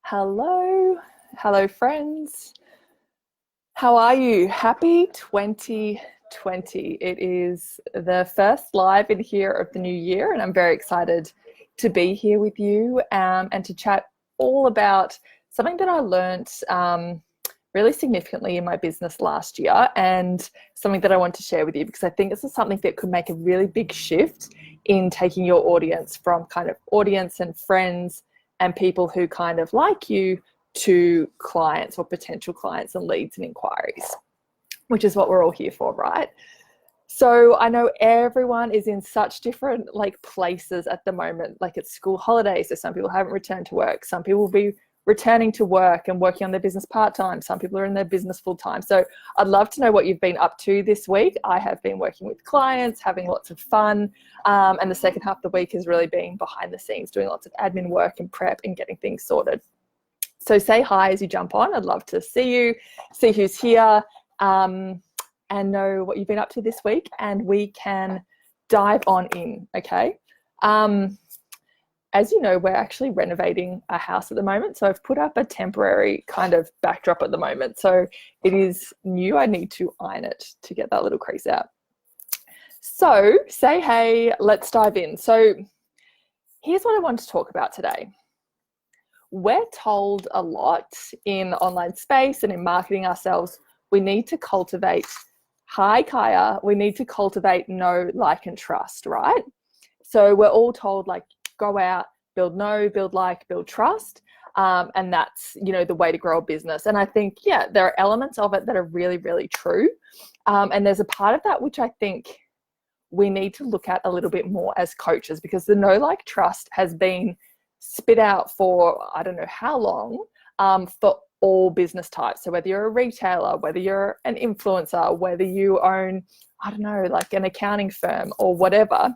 Hello, hello, friends. How are you? Happy 2020. It is the first live in here of the new year, and I'm very excited to be here with you and to chat all about something that I learned really significantly in my business last year, and something that I want to share with you because I think this is something that could make a really big shift in taking your audience from kind of audience and friends and people who kind of like you to clients or potential clients and leads and inquiries, which is what we're all here for, right? So I know everyone is in such different places at the moment. Like it's school holidays, so some people haven't returned to work. Some people will be returning to work and working on their business part-time. Some people are in their business full-time. So I'd love to know what you've been up to this week. I have been working with clients, having lots of fun. And the second half of the week has really been behind the scenes, doing lots of admin work and prep and getting things sorted. So say hi as you jump on. I'd love to see you, see who's here, and know what you've been up to this week, and we can dive on in, okay? As you know, we're actually renovating a house at the moment. So I've put up a temporary kind of backdrop at the moment. So it is new. I need to iron it to get that little crease out. So say hey, let's dive in. So here's what I want to talk about today. We're told a lot in online space and in marketing ourselves, we need to cultivate, hi Kaya, we need to cultivate know, like, and trust, right? So we're all told go out, build know, build like, build trust. And that's, the way to grow a business. And I think, yeah, there are elements of it that are really, really true. And there's a part of that which I think we need to look at a little bit more as coaches, because the know, like, trust has been spit out for I don't know how long for all business types. So whether you're a retailer, whether you're an influencer, whether you own, I don't know, like an accounting firm or whatever,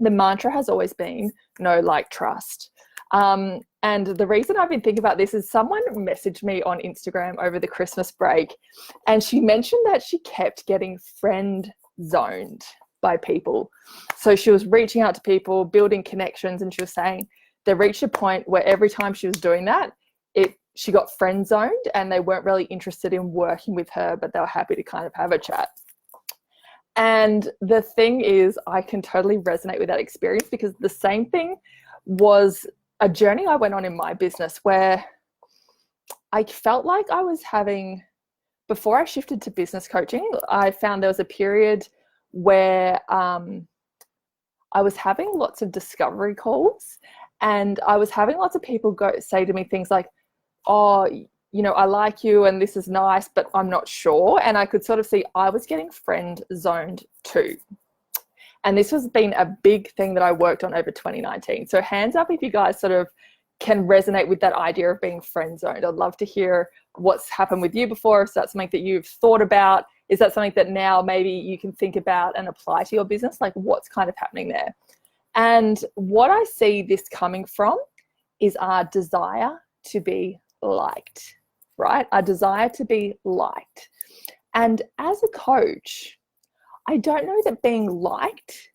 the mantra has always been know, like, trust. And the reason I've been thinking about this is someone messaged me on Instagram over the Christmas break, and she mentioned that she kept getting friend zoned by people. So she was reaching out to people, building connections, and she was saying they reached a point where every time she was doing that, she got friend zoned, and they weren't really interested in working with her, but they were happy to kind of have a chat. And the thing is, I can totally resonate with that experience, because the same thing was a journey I went on in my business where I felt like I was having, before I shifted to business coaching, I found there was a period where I was having lots of discovery calls, and I was having lots of people say to me things like, oh, I like you and this is nice, but I'm not sure. And I could sort of see I was getting friend zoned too. And this has been a big thing that I worked on over 2019. So hands up if you guys sort of can resonate with that idea of being friend zoned. I'd love to hear what's happened with you before. If that's something that you've thought about, is that something that now maybe you can think about and apply to your business? Like, what's kind of happening there? And what I see this coming from is our desire to be liked, right? Our desire to be liked. And as a coach, I don't know that being liked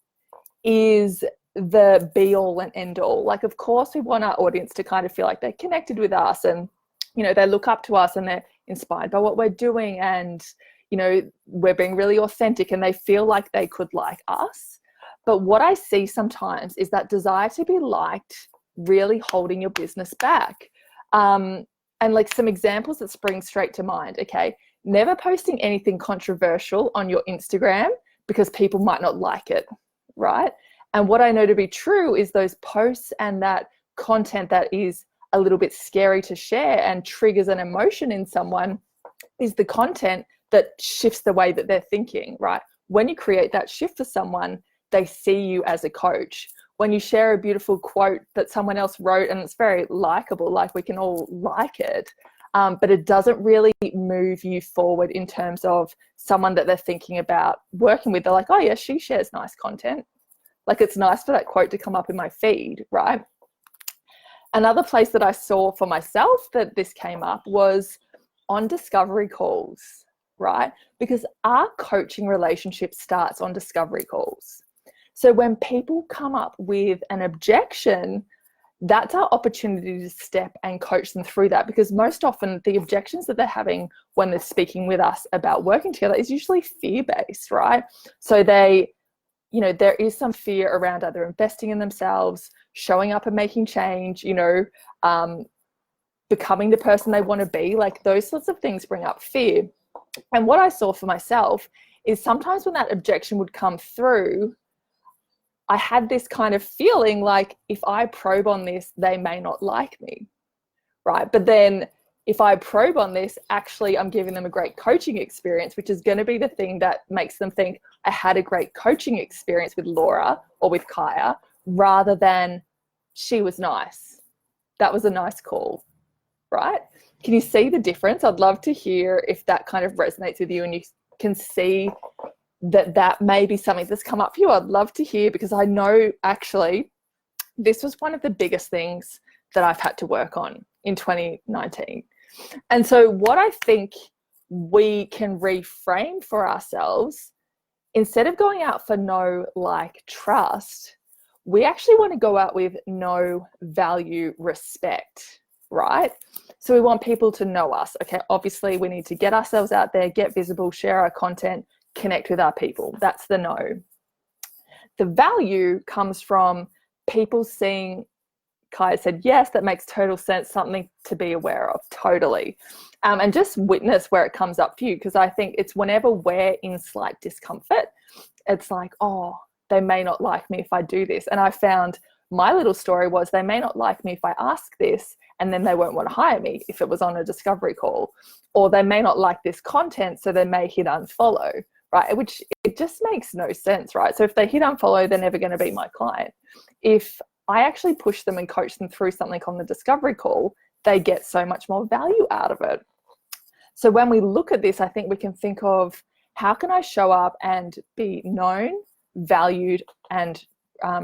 is the be all and end all. Like, of course, we want our audience to kind of feel like they're connected with us, and, they look up to us and they're inspired by what we're doing, and, we're being really authentic and they feel like they could like us. But what I see sometimes is that desire to be liked really holding your business back. And like some examples that spring straight to mind, okay? Never posting anything controversial on your Instagram because people might not like it, right? And what I know to be true is those posts and that content that is a little bit scary to share and triggers an emotion in someone is the content that shifts the way that they're thinking, right? When you create that shift for someone, they see you as a coach. When you share a beautiful quote that someone else wrote and it's very likable, like we can all like it, but it doesn't really move you forward in terms of someone that they're thinking about working with. They're like, oh yeah, she shares nice content. Like, it's nice for that quote to come up in my feed, right? Another place that I saw for myself that this came up was on discovery calls, right? Because our coaching relationship starts on discovery calls. So when people come up with an objection, that's our opportunity to step and coach them through that, because most often the objections that they're having when they're speaking with us about working together is usually fear-based, right? So they, you know, there is some fear around either investing in themselves, showing up and making change, you know, becoming the person they want to be. Like those sorts of things bring up fear. And what I saw for myself is sometimes when that objection would come through, I had this kind of feeling like if I probe on this, they may not like me, right? But then if I probe on this, actually I'm giving them a great coaching experience, which is going to be the thing that makes them think I had a great coaching experience with Laura or with Kaya, rather than she was nice. That was a nice call, right? Can you see the difference? I'd love to hear if that kind of resonates with you and you can see that may be something that's come up for you. I'd love to hear, because I know actually this was one of the biggest things that I've had to work on in 2019. And so what I think we can reframe for ourselves, instead of going out for know, like, trust, we actually want to go out with know, value, respect, right? So we want people to know us. Okay, obviously we need to get ourselves out there, get visible, share our content, connect with our people. That's the know. The value comes from people seeing, Kaya said, yes, that makes total sense, something to be aware of, totally. And just witness where it comes up for you, because I think it's whenever we're in slight discomfort, it's like, oh, they may not like me if I do this. And I found my little story was they may not like me if I ask this, and then they won't want to hire me if it was on a discovery call. Or they may not like this content, so they may hit unfollow, right? Which it just makes no sense, right? So if they hit unfollow, they're never going to be my client. If I actually push them and coach them through something on the discovery call, they get so much more value out of it. So when we look at this, I think we can think of, how can I show up and be known, valued, and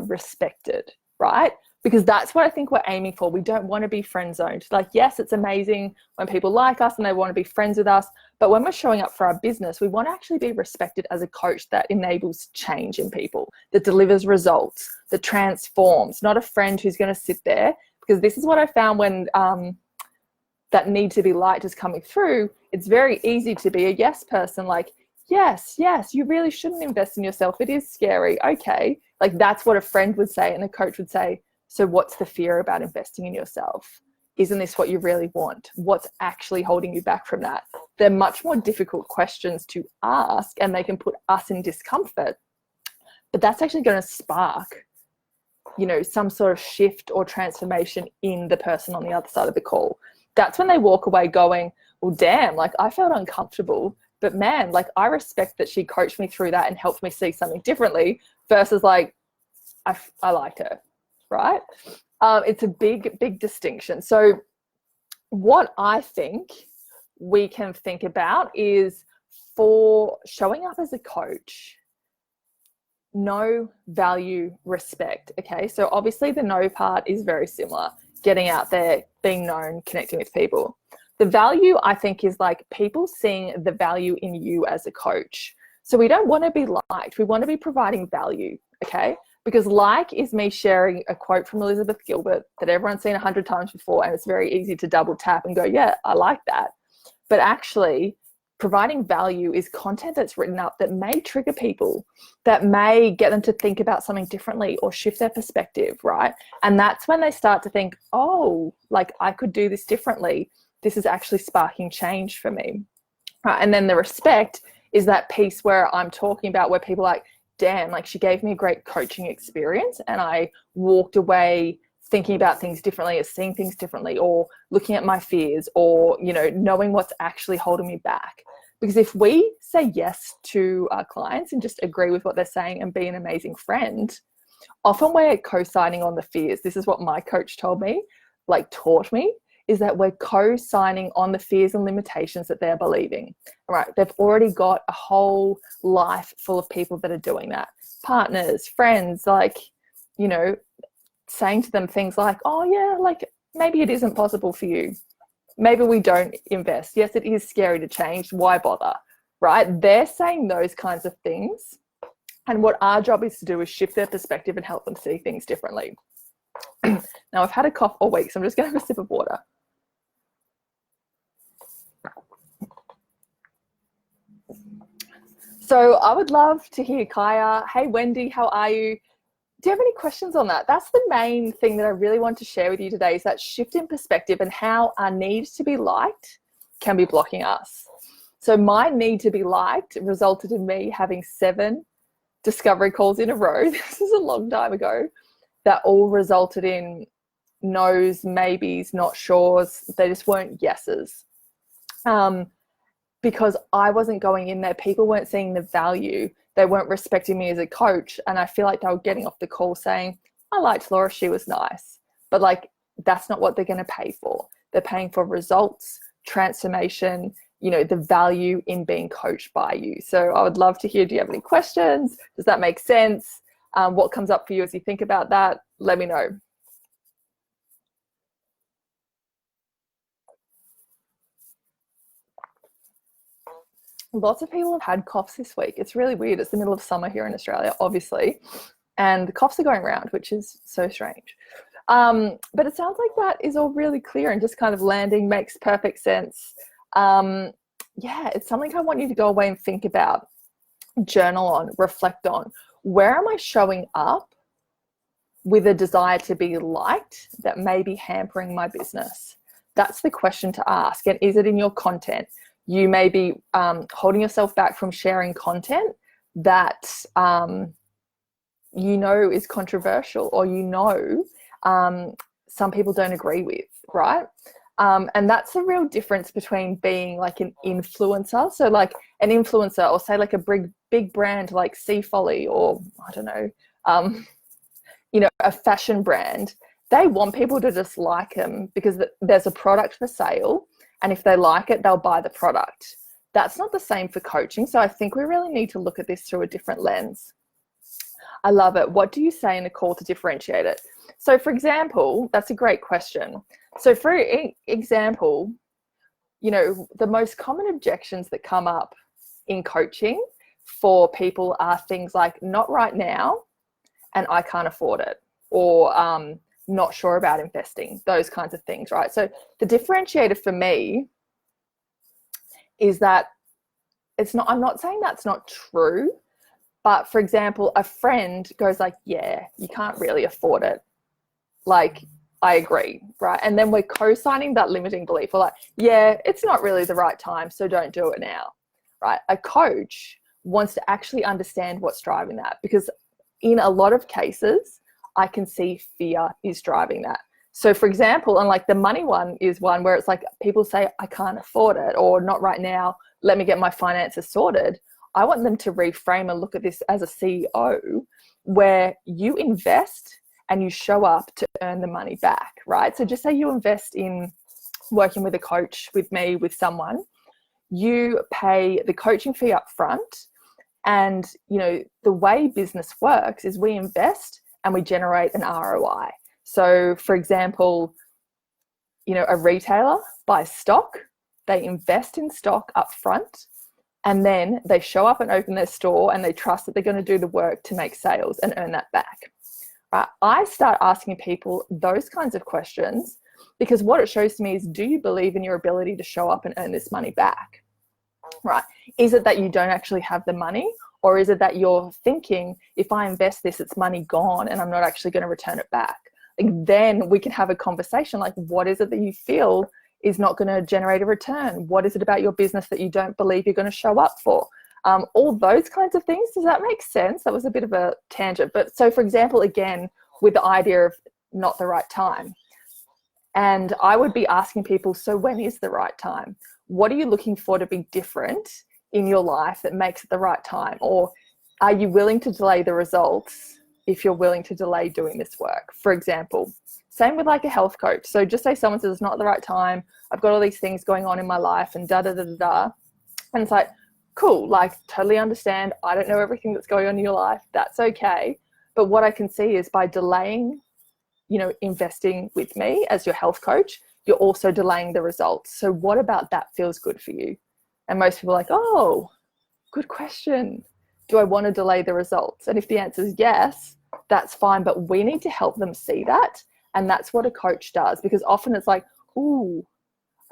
respected, right? Because that's what I think we're aiming for. We don't want to be friend zoned. Like, yes, it's amazing when people like us and they want to be friends with us, but when we're showing up for our business, we want to actually be respected as a coach that enables change in people, that delivers results, that transforms, not a friend who's going to sit there. Because this is what I found when that need to be liked is coming through. It's very easy to be a yes person, like, yes, you really shouldn't invest in yourself. It is scary. Okay. Like that's what a friend would say, and a coach would say, so what's the fear about investing in yourself? Isn't this what you really want? What's actually holding you back from that? They're much more difficult questions to ask, and they can put us in discomfort. But that's actually going to spark, you know, some sort of shift or transformation in the person on the other side of the call. That's when they walk away going, well, damn, like I felt uncomfortable, but man, like I respect that she coached me through that and helped me see something differently, versus like, I like her. Right? It's a big distinction. So what I think we can think about is, for showing up as a coach, know, value, respect. Okay. So obviously the know part is very similar. Getting out there, being known, connecting with people. The value, I think, is like people seeing the value in you as a coach. So we don't want to be liked. We want to be providing value. Okay. Because like is me sharing a quote from Elizabeth Gilbert that everyone's seen 100 times before, and it's very easy to double tap and go, yeah, I like that. But actually providing value is content that's written up that may trigger people, that may get them to think about something differently or shift their perspective, right? And that's when they start to think, oh, like I could do this differently. This is actually sparking change for me. Right? And then the respect is that piece where I'm talking about, where people are like, damn, like she gave me a great coaching experience and I walked away thinking about things differently, or seeing things differently, or looking at my fears, or, you know, knowing what's actually holding me back. Because if we say yes to our clients and just agree with what they're saying and be an amazing friend, often we're co-signing on the fears. This is what my coach told me, like taught me, is that we're co-signing on the fears and limitations that they're believing, right? They've already got a whole life full of people that are doing that. Partners, friends, like, you know, saying to them things like, oh yeah, like maybe it isn't possible for you. Maybe we don't invest. Yes, it is scary to change. Why bother, right? They're saying those kinds of things. And what our job is to do is shift their perspective and help them see things differently. Now, I've had a cough all week, so I'm just going to have a sip of water. So I would love to hear Kaya. Hey, Wendy, how are you? Do you have any questions on that? That's the main thing that I really want to share with you today, is that shift in perspective and how our need to be liked can be blocking us. So my need to be liked resulted in me having 7 discovery calls in a row. This is a long time ago, that all resulted in no's, maybes, not sure's. They just weren't yeses. Because I wasn't going in there. People weren't seeing the value. They weren't respecting me as a coach. And I feel like they were getting off the call saying, I liked Laura, she was nice. But like, that's not what they're going to pay for. They're paying for results, transformation, you know, the value in being coached by you. So I would love to hear, do you have any questions? Does that make sense? What comes up for you as you think about that? Let me know. Lots of people have had coughs this week. It's really weird. It's the middle of summer here in Australia, obviously, and the coughs are going around, which is so strange. But it sounds like that is all really clear and just kind of landing, makes perfect sense. Yeah, it's something I want you to go away and think about, journal on, reflect on. Where am I showing up with a desire to be liked that may be hampering my business? That's the question to ask. And is it in your content? You may be holding yourself back from sharing content that you know is controversial, or you know some people don't agree with, right? And that's the real difference between being like an influencer. So like an influencer, or say like a big brand like Sea Folly, or I don't know, you know, a fashion brand. They want people to just like them because there's a product for sale. And if they like it, they'll buy the product. That's not the same for coaching. So I think we really need to look at this through a different lens. I love it. What do you say in a call to differentiate it? So for example, that's a great question. So for example, you know, the most common objections that come up in coaching for people are things like not right now, and I can't afford it, or not sure about investing, those kinds of things, right? So the differentiator for me is that I'm not saying that's not true, but for example, a friend goes like, yeah, you can't really afford it. Like, I agree, right? And then we're co-signing that limiting belief. We're like, yeah, it's not really the right time, so don't do it now, right? A coach wants to actually understand what's driving that, because in a lot of cases, I can see fear is driving that. So for example, and like the money one is one where it's like people say, I can't afford it, or not right now, let me get my finances sorted. I want them to reframe and look at this as a CEO, where you invest and you show up to earn the money back, right? So just say you invest in working with a coach, with me, with someone, you pay the coaching fee up front. And, you know, the way business works is we invest and we generate an ROI. So for example, you know, a retailer buys stock, they invest in stock up front, and then they show up and open their store and they trust that they're going to do the work to make sales and earn that back. Right? I start asking people those kinds of questions because what it shows to me is, do you believe in your ability to show up and earn this money back? Right? Is it that you don't actually have the money? Or is it that you're thinking, if I invest this, it's money gone and I'm not actually going to return it back? Like, then we can have a conversation like, what is it that you feel is not going to generate a return? What is it about your business that you don't believe you're going to show up for? All those kinds of things. Does that make sense? That was a bit of a tangent. But so for example, again, with the idea of not the right time. And I would be asking people, so when is the right time? What are you looking for to be different in your life that makes it the right time? Or are you willing to delay the results if you're willing to delay doing this work? For example, same with like a health coach. So just say someone says it's not the right time, I've got all these things going on in my life and da da da da da. And it's like, cool, like totally understand. I don't know everything that's going on in your life. That's okay. But what I can see is by delaying, you know, investing with me as your health coach, you're also delaying the results. So what about that feels good for you? And most people are like, oh, good question. Do I want to delay the results? And if the answer is yes, that's fine. But we need to help them see that And that's what a coach does, because often it's like, ooh,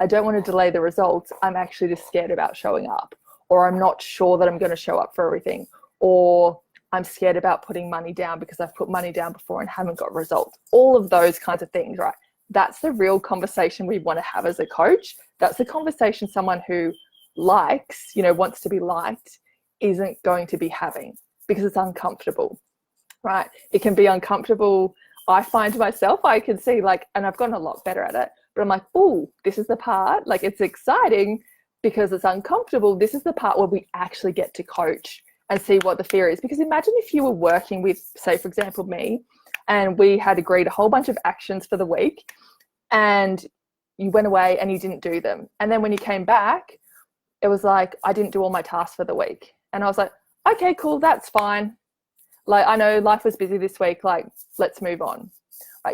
I don't want to delay the results. I'm actually just scared about showing up, or I'm not sure that I'm going to show up for everything, or I'm scared about putting money down because I've put money down before and haven't got results. All of those kinds of things, right? That's the real conversation we want to have as a coach. That's the conversation someone who likes, wants to be liked, isn't going to be having, because it's uncomfortable, right? It can be uncomfortable. I find myself, I can see and I've gotten a lot better at it, but I'm like, oh, this is the part, it's exciting because it's uncomfortable. This is the part where we actually get to coach and see what the fear is. Because imagine if you were working with, say, for example, me, and we had agreed a whole bunch of actions for the week, and you went away and you didn't do them. And then when you came back, it was like, I didn't do all my tasks for the week. And I was like, okay, cool, that's fine. I know life was busy this week, let's move on.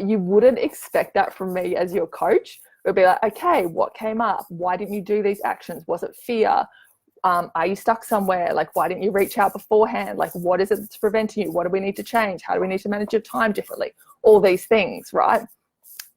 You wouldn't expect that from me as your coach. It would be like, okay, what came up? Why didn't you do these actions? Was it fear? Are you stuck somewhere? Why didn't you reach out beforehand? What is it that's preventing you? What do we need to change? How do we need to manage your time differently? All these things, right?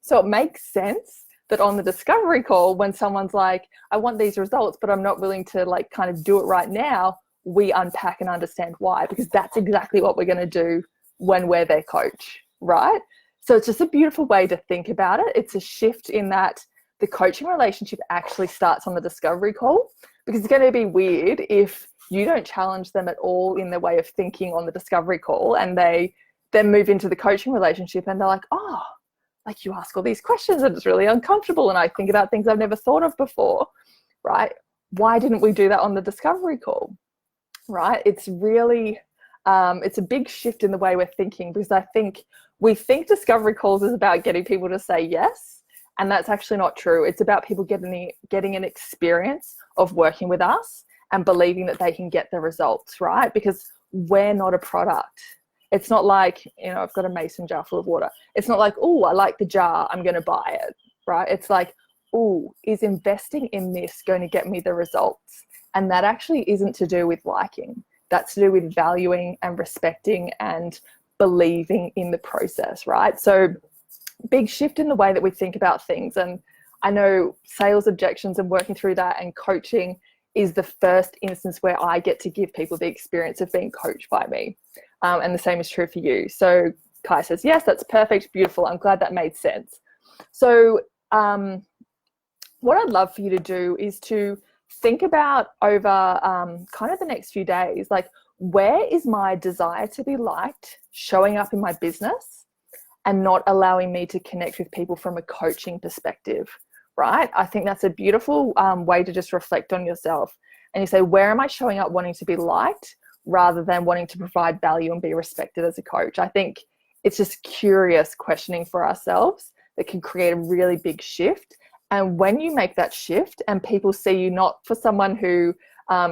So it makes sense that on the discovery call, when someone's like, I want these results, but I'm not willing to kind of do it right now, we unpack and understand why, because that's exactly what we're going to do when we're their coach, right? So it's just a beautiful way to think about it. It's a shift in that the coaching relationship actually starts on the discovery call, because it's going to be weird if you don't challenge them at all in their way of thinking on the discovery call, and they then move into the coaching relationship and they're like, oh, you ask all these questions and it's really uncomfortable and I think about things I've never thought of before, right? Why didn't we do that on the discovery call, right? It's really, it's a big shift in the way we're thinking, because I think we think discovery calls is about getting people to say yes, and that's actually not true. It's about people getting an experience of working with us and believing that they can get the results, right? Because we're not a product. It's not like, I've got a mason jar full of water. It's not like, oh, I like the jar, I'm going to buy it, right? It's like, oh, is investing in this going to get me the results? And that actually isn't to do with liking. That's to do with valuing and respecting and believing in the process, right? So big shift in the way that we think about things. And I know sales objections and working through that and coaching is the first instance where I get to give people the experience of being coached by me. And the same is true for you. So Kai says, yes, that's perfect, beautiful. I'm glad that made sense. So what I'd love for you to do is to think about over kind of the next few days, where is my desire to be liked showing up in my business and not allowing me to connect with people from a coaching perspective, right? I think that's a beautiful way to just reflect on yourself. And you say, where am I showing up wanting to be liked rather than wanting to provide value and be respected as a coach? I think it's just curious questioning for ourselves that can create a really big shift. And when you make that shift and people see you not for someone who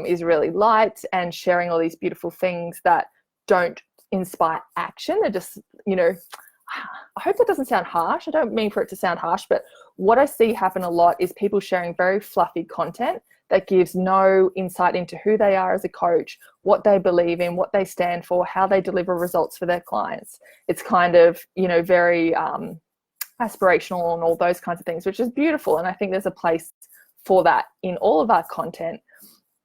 is really light and sharing all these beautiful things that don't inspire action, they're just, I hope that doesn't sound harsh. I don't mean for it to sound harsh, but what I see happen a lot is people sharing very fluffy content that gives no insight into who they are as a coach, what they believe in, what they stand for, how they deliver results for their clients. It's kind of, very aspirational and all those kinds of things, which is beautiful. And I think there's a place for that in all of our content,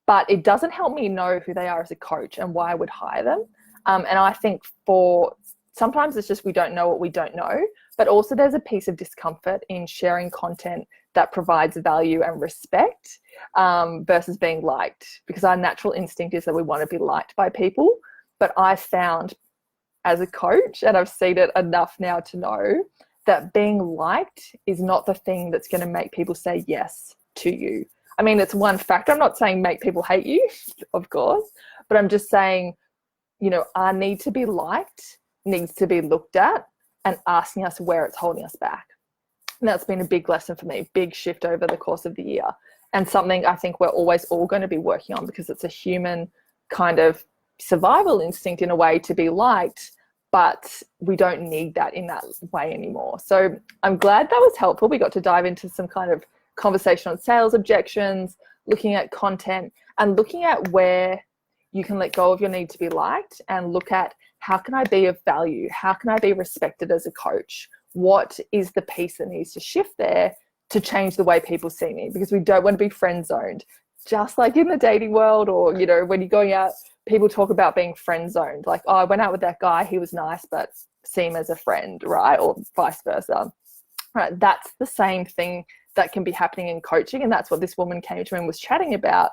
but it doesn't help me know who they are as a coach and why I would hire them. And I think sometimes it's just we don't know what we don't know, but also there's a piece of discomfort in sharing content that provides value and respect versus being liked, because our natural instinct is that we want to be liked by people. But I found as a coach, and I've seen it enough now to know that being liked is not the thing that's going to make people say yes to you. I mean, it's one factor. I'm not saying make people hate you, of course, but I'm just saying, our need to be liked needs to be looked at and asking us where it's holding us back. And that's been a big lesson for me, big shift over the course of the year, and something I think we're always all going to be working on, because it's a human kind of survival instinct in a way to be liked, but we don't need that in that way anymore. So I'm glad that was helpful. We got to dive into some kind of conversation on sales objections, looking at content, and looking at where you can let go of your need to be liked and look at how can I be of value? How can I be respected as a coach? what is the piece that needs to shift there to change the way people see me, because we don't want to be friend zoned. Just like in the dating world, or, you know, when you're going out, people talk about being friend zoned. Like, oh, I went out with that guy, he was nice, but see him as a friend, right? Or vice versa. Right. That's the same thing that can be happening in coaching. And that's what this woman came to me and was chatting about.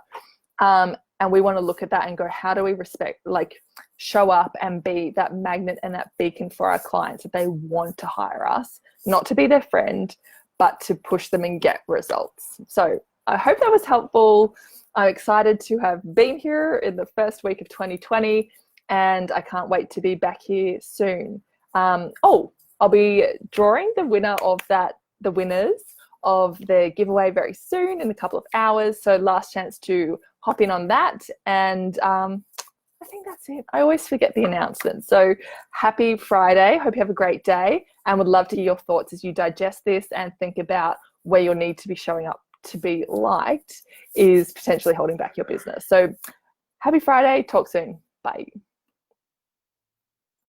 And we want to look at that and go, how do we respect, like, show up and be that magnet and that beacon for our clients, that they want to hire us, not to be their friend, but to push them and get results. So I hope that was helpful. I'm excited to have been here in the first week of 2020, and I can't wait to be back here soon. I'll be drawing the winners of the giveaway very soon, in a couple of hours. So last chance to hop in on that. And I think that's it. I always forget the announcement. So happy Friday. Hope you have a great day, and would love to hear your thoughts as you digest this and think about where your need to be showing up to be liked is potentially holding back your business. So happy Friday. Talk soon. Bye.